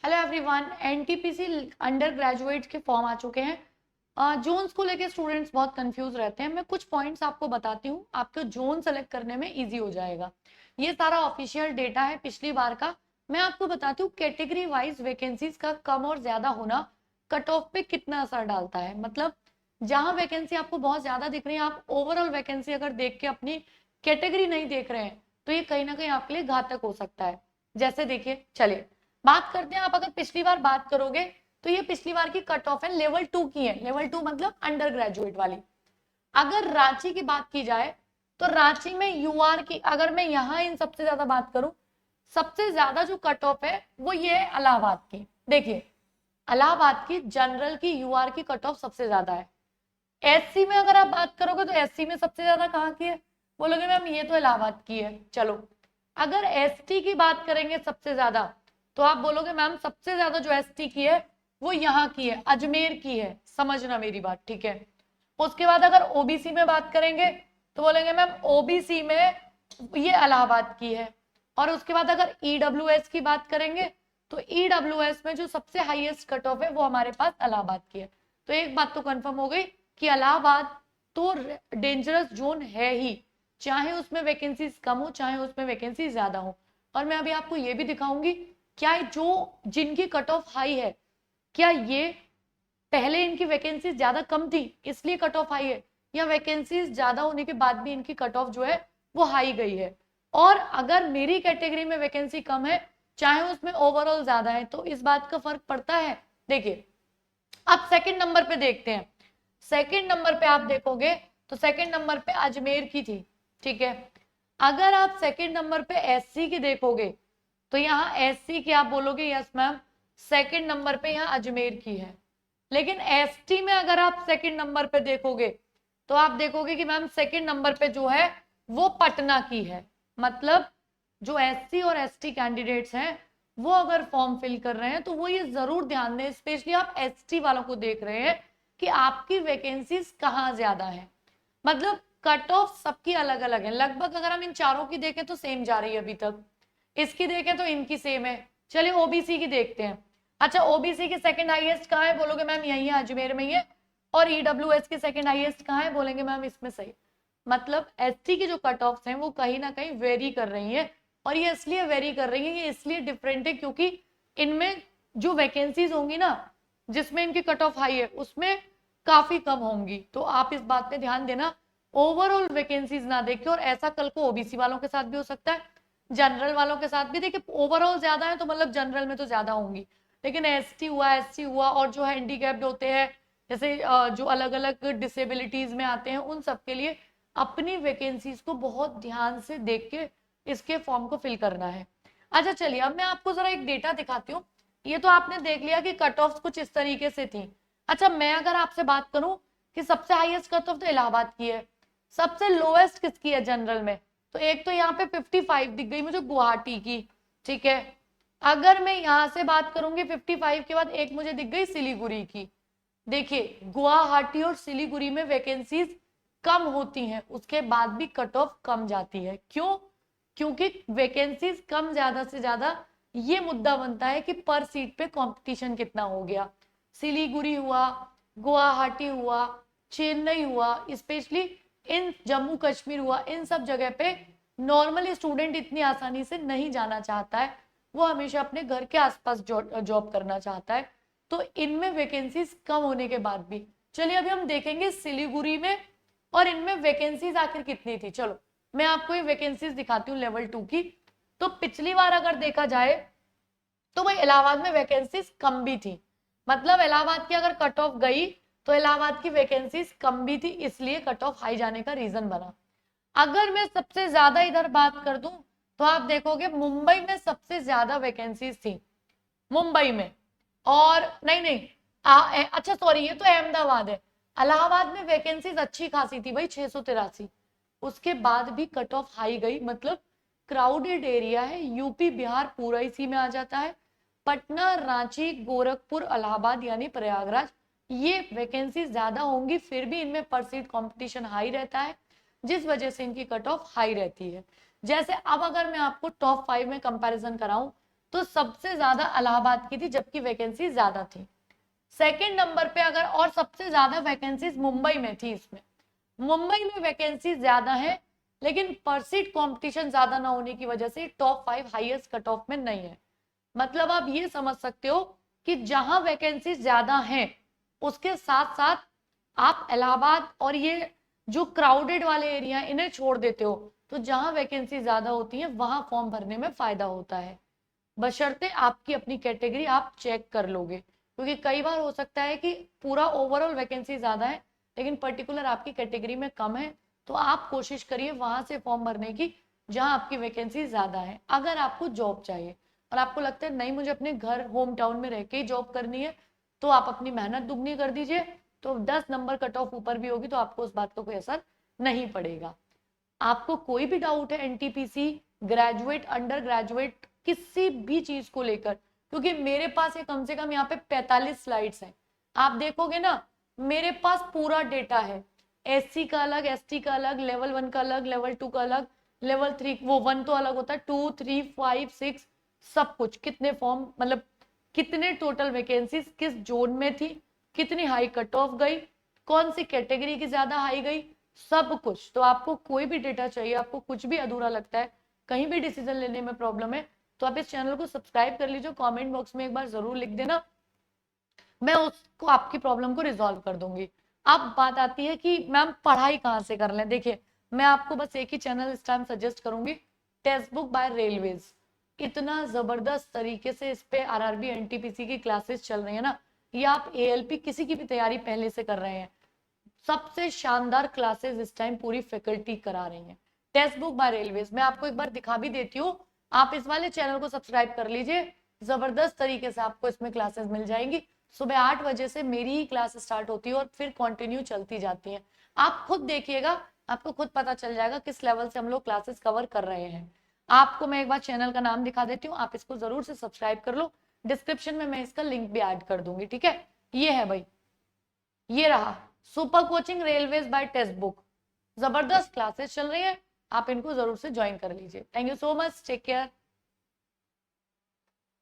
Hello everyone, NTPC under graduate के form आ चुके हैं। जोन्स को लेके स्टूडेंट्स बहुत कंफ्यूज रहते हैं। मैं कुछ पॉइंट्स आपको बताती हूँ, आपको जोन सेलेक्ट करने में इजी हो जाएगा। ये सारा ऑफिशियल डेटा है पिछली बार का। मैं आपको बताती हूँ कैटेगरी वाइज वैकेंसीज का कम और ज्यादा होना कट ऑफ पे कितना असर डालता है। मतलब जहां वैकेंसी आपको बहुत ज्यादा दिख रही है, आप ओवरऑल वैकेंसी अगर देख के अपनी कैटेगरी नहीं देख रहे हैं तो ये कहीं ना कहीं आपके लिए घातक हो सकता है। जैसे देखिए, चलिए बात करते हैं। आप अगर पिछली बार बात करोगे तो ये पिछली बार की कट ऑफ है, लेवल 2 की है। लेवल 2 मतलब अंडर ग्रेजुएट वाली। अगर रांची की बात की जाए तो रांची में यूआर की, अगर मैं यहाँ इन सबसे ज्यादा बात करूं, सबसे ज्यादा जो कट ऑफ है वो ये है इलाहाबाद की। देखिए, इलाहाबाद की जनरल की यूआर की कट ऑफ सबसे ज्यादा है। एससी में अगर आप बात करोगे तो एससी में सबसे ज्यादा कहाँ की है, बोलोगे मैम ये तो इलाहाबाद की है। चलो, अगर एसटी की बात करेंगे सबसे ज्यादा, तो आप बोलोगे मैम सबसे ज्यादा जो एसटी की है वो यहाँ की है, अजमेर की है। समझना मेरी बात, ठीक है। उसके बाद अगर ओबीसी में बात करेंगे तो बोलेंगे मैम ओबीसी में ये इलाहाबाद की है। और उसके बाद अगर ईडब्ल्यूएस की बात करेंगे तो ईडब्ल्यूएस में जो सबसे हाईएस्ट कट ऑफ है वो हमारे पास इलाहाबाद की है। तो एक बात तो कंफर्म हो गई कि इलाहाबाद तो डेंजरस जोन है ही, चाहे उसमें वैकेंसीज कम हो चाहे उसमें वैकेंसी ज्यादा हो। और मैं अभी आपको ये भी दिखाऊंगी, क्या जो जिनकी कट ऑफ हाई है, क्या ये पहले इनकी वैकेंसी ज्यादा कम थी इसलिए कट ऑफ हाई है, या वैकेंसीज ज्यादा होने के बाद भी इनकी कट ऑफ जो है वो हाई गई है। और अगर मेरी कैटेगरी में वैकेंसी कम है चाहे उसमें ओवरऑल ज्यादा है, तो इस बात का फर्क पड़ता है। देखिए, अब सेकंड नंबर पे देखते हैं। सेकंड नंबर पे आप देखोगे तो सेकंड नंबर पे अजमेर की थी, ठीक है। अगर आप सेकंड नंबर पे एससी की देखोगे तो यहाँ एससी की आप बोलोगे यस मैम सेकंड नंबर पे यहाँ अजमेर की है। लेकिन एसटी में अगर आप सेकंड नंबर पे देखोगे तो आप देखोगे कि मैम सेकंड नंबर पे जो है वो पटना की है। मतलब जो एससी और एसटी कैंडिडेट्स हैं वो अगर फॉर्म फिल कर रहे हैं तो वो ये जरूर ध्यान दें, स्पेशली आप एसटी वालों को देख रहे हैं, कि आपकी वैकेंसीज कहाँ ज्यादा है। मतलब कट ऑफ सबकी अलग अलग है। लगभग अगर हम इन चारों की देखें तो सेम जा रही है अभी तक, इसकी देखें तो इनकी सेम है। चलिए ओबीसी की देखते हैं। अच्छा, ओबीसी की सेकंड हाईएस्ट कहाँ है, बोलोगे मैम यही है, अजमेर में ही है। और ईडब्ल्यूएस की सेकंड हाईएस्ट कहाँ है, बोलेंगे मैम इसमें सही। मतलब एसटी की जो कट ऑफ हैं वो कहीं ना कहीं वेरी कर रही है। और ये इसलिए वेरी कर रही है, ये इसलिए डिफरेंट है क्योंकि इनमें जो वैकेंसीज होंगी ना जिसमें इनकी कट ऑफ हाई है उसमें काफी कम होंगी। तो आप इस बात पे ध्यान देना, ओवरऑल वैकेंसीज ना देखे। और ऐसा कल को ओबीसी वालों के साथ भी हो सकता है, जनरल वालों के साथ भी। देखिए, ओवरऑल ज्यादा है तो मतलब जनरल में तो ज्यादा होंगी, लेकिन एसटी हुआ, एससी हुआ, और जो हैंडीकैप्ड होते हैं, जैसे जो अलग अलग डिसेबिलिटीज में आते हैं, उन सबके लिए अपनी वैकेंसीज को बहुत ध्यान से देख के इसके फॉर्म को फिल करना है। अच्छा चलिए, अब मैं आपको जरा एक डेटा दिखाती हूँ। ये तो आपने देख लिया कि कट ऑफ कुछ इस तरीके से थी। अच्छा, मैं अगर आपसे बात करूं कि सबसे हाईएस्ट कट ऑफ तो इलाहाबाद की है, सबसे लोएस्ट किसकी है जनरल में, तो एक तो यहाँ पे 55 दिख गई मुझे गुवाहाटी की, ठीक है। अगर मैं यहां से बात करूंगी 55 के बाद एक मुझे दिख गई सिलीगुड़ी की। देखिए, गुवाहाटी और सिलीगुड़ी में वैकेंसीज कम होती हैं, उसके बाद भी कट ऑफ कम जाती है। क्यों? क्योंकि वैकेंसीज कम ज्यादा से ज्यादा ये मुद्दा बनता है कि पर सीट पे कंपटीशन कितना हो गया। सिलीगुड़ी हुआ, गुवाहाटी हुआ, चेन्नई हुआ, स्पेशली इन जम्मू कश्मीर हुआ, इन सब जगह पे नॉर्मली स्टूडेंट इतनी आसानी से नहीं जाना चाहता है। वो हमेशा अपने घर के आसपास जॉब करना चाहता है। तो इनमें वैकेंसीज कम होने के बाद भी, चलिए अभी हम देखेंगे सिलीगुड़ी में और इनमें वैकेंसीज आखिर कितनी थी। चलो मैं आपको ये वैकेंसीज दिखाती हूँ लेवल 2 की। तो पिछली बार अगर देखा जाए तो वही इलाहाबाद में वैकेंसीज कम भी थी। मतलब इलाहाबाद की अगर कट ऑफ गई तो इलाहाबाद की वैकेंसीज कम भी थी, इसलिए कट ऑफ हाई जाने का रीजन बना। अगर मैं सबसे ज्यादा इधर बात कर दूं तो आप देखोगे मुंबई में सबसे ज्यादा वैकेंसीज थी, मुंबई में। और नहीं नहीं, अच्छा सॉरी, ये तो अहमदाबाद है। इलाहाबाद में वैकेंसीज अच्छी खासी थी भाई, 683। उसके बाद भी कट ऑफ हाई गई। मतलब क्राउडेड एरिया है, यूपी बिहार पूरा इसी में आ जाता है। पटना, रांची, गोरखपुर, इलाहाबाद यानी प्रयागराज, ये वैकेंसी ज्यादा होंगी, फिर भी इनमें पर सीट कंपटीशन हाई रहता है, जिस वजह से इनकी कट ऑफ हाई रहती है। जैसे अब अगर मैं आपको टॉप 5 में कंपैरिजन कराऊं तो सबसे ज्यादा इलाहाबाद की थी, जबकि वैकेंसी ज्यादा थी। सेकंड नंबर पे अगर, और सबसे ज्यादा वैकेंसीज मुंबई में थी। इसमें मुंबई में वैकेंसी ज्यादा है, लेकिन पर सीट कंपटीशन ज्यादा ना होने की वजह से टॉप 5 हाईएस्ट कट ऑफ में नहीं है। मतलब आप ये समझ सकते हो कि जहां वैकेंसी ज्यादा है उसके साथ साथ आप इलाहाबाद और ये जो क्राउडेड वाले एरिया इन्हें छोड़ देते हो, तो जहां वैकेंसी ज्यादा होती है वहां फॉर्म भरने में फायदा होता है, बशर्ते आपकी अपनी कैटेगरी आप चेक कर लोगे। क्योंकि कई बार हो सकता है कि पूरा ओवरऑल वैकेंसी ज्यादा है लेकिन पर्टिकुलर आपकी कैटेगरी में कम है, तो आप कोशिश करिए वहां से फॉर्म भरने की जहां आपकी वैकेंसी ज्यादा है। अगर आपको जॉब चाहिए और आपको लगता है नहीं मुझे अपने घर होम टाउन में रह के ही जॉब करनी है, तो आप अपनी मेहनत दुगनी कर दीजिए। तो 10 नंबर कट ऑफ ऊपर भी होगी तो आपको उस बात का कोई असर नहीं पड़ेगा। आपको कोई भी डाउट है एनटीपीसी, ग्रेजुएट, अंडर ग्रेजुएट, किसी भी चीज को लेकर, क्योंकि मेरे पास ये कम से कम यहाँ पे 45 स्लाइड्स हैं, आप देखोगे ना मेरे पास पूरा डेटा है। एससी का अलग, एसटी का अलग, लेवल 1 का अलग, लेवल 2 का अलग, लेवल 3, वो 1 तो अलग होता है, 2, 3, 5, 6, सब कुछ, कितने फॉर्म, मतलब कितने टोटल वैकेंसीज किस जोन में थी, कितनी हाई कट ऑफ गई, कौन सी कैटेगरी की ज्यादा हाई गई, सब कुछ। तो आपको कोई भी डेटा चाहिए, आपको कुछ भी अधूरा लगता है, कहीं भी डिसीजन लेने में प्रॉब्लम है, तो आप इस चैनल को सब्सक्राइब कर लीजिए, कमेंट बॉक्स में एक बार जरूर लिख देना, मैं उसको आपकी प्रॉब्लम को रिजॉल्व कर दूंगी। अब बात आती है कि मैम पढ़ाई कहाँ से कर लें। देखिए मैं आपको बस एक ही चैनल इस टाइम सजेस्ट करूंगी, टेक्स्ट बुक बाय रेलवेज। इतना जबरदस्त तरीके से इस पे आरआरबी एनटीपीसी की क्लासेस चल रही है ना, या आप एएलपी किसी की भी तैयारी पहले से कर रहे हैं, सबसे शानदार क्लासेस इस टाइम पूरी फैकल्टी करा रही है। टेक्स्ट बुक बाय रेलवेज मैं आपको एक बार दिखा भी देती हूँ, आप इस वाले चैनल को सब्सक्राइब कर लीजिए, जबरदस्त तरीके से आपको इसमें क्लासेस मिल जाएंगी। सुबह 8 बजे से मेरी ही क्लास स्टार्ट होती है और फिर कंटिन्यू चलती जाती है। आप खुद देखिएगा, आपको खुद पता चल जाएगा किस लेवल से हम लोग क्लासेस कवर कर रहे हैं। आपको मैं एक बार चैनल का नाम दिखा देती हूँ, आप इसको जरूर से सब्सक्राइब कर लो, डिस्क्रिप्शन में मैं इसका लिंक भी ऐड कर दूंगी, ठीक है। ये है भाई, ये रहा super coaching railways by text book, जबरदस्त क्लासेस चल रही है, आप इनको जरूर से ज्वाइन कर लीजिए। Thank you so much, take care.